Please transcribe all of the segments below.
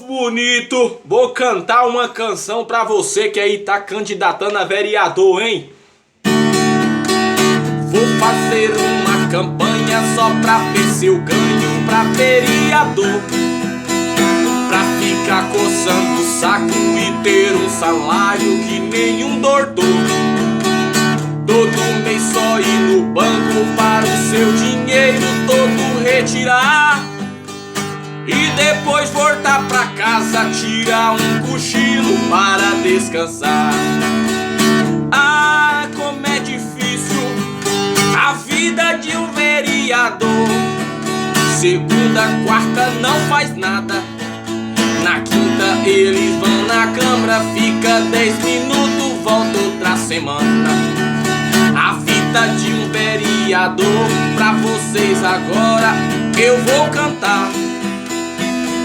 Bonito, vou cantar uma canção pra você que aí tá candidatando a vereador, hein? Vou fazer uma campanha só pra ver se eu ganho pra vereador, pra ficar coçando o saco e ter um salário que nenhum doutor. Todo mês só ir no banco para o seu dinheiro todo retirar, e depois voltar pra casa, tirar um cochilo para descansar. Ah, como é difícil a vida de um vereador. Segunda, quarta não faz nada, na quinta eles vão na Câmara, fica 10 minutos, volta outra semana. A vida de um vereador, pra vocês agora eu vou cantar.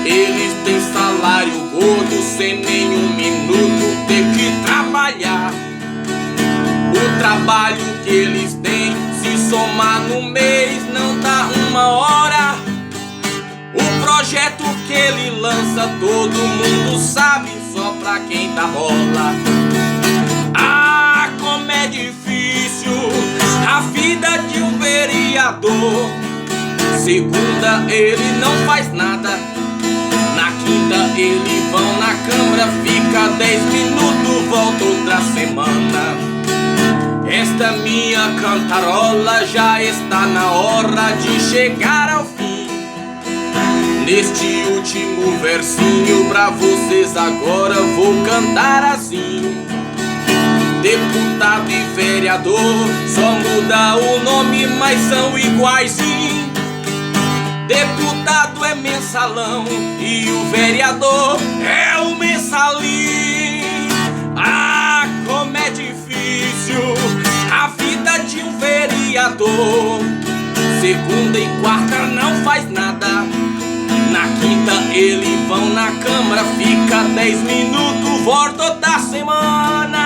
Eles têm salário gordo, sem nenhum minuto ter que trabalhar. O trabalho que eles têm, se somar no mês, não dá uma hora. O projeto que ele lança, todo mundo sabe, só pra quem dá bola. Ah, como é difícil a vida de um vereador. Segunda ele não faz nada, na quinta eles vão na Câmara, fica 10 minutos, volta outra semana. Esta minha cantarola já está na hora de chegar ao fim. Neste último versinho pra vocês agora vou cantar assim. Deputado e vereador, só muda o nome, mas são iguaizinho. Deputado é mensalão e o vereador é o mensalinho. Ah, como é difícil a vida de um vereador. Segunda e quarta não faz nada, na quinta eles vão na Câmara, fica 10 minutos, volta outra semana.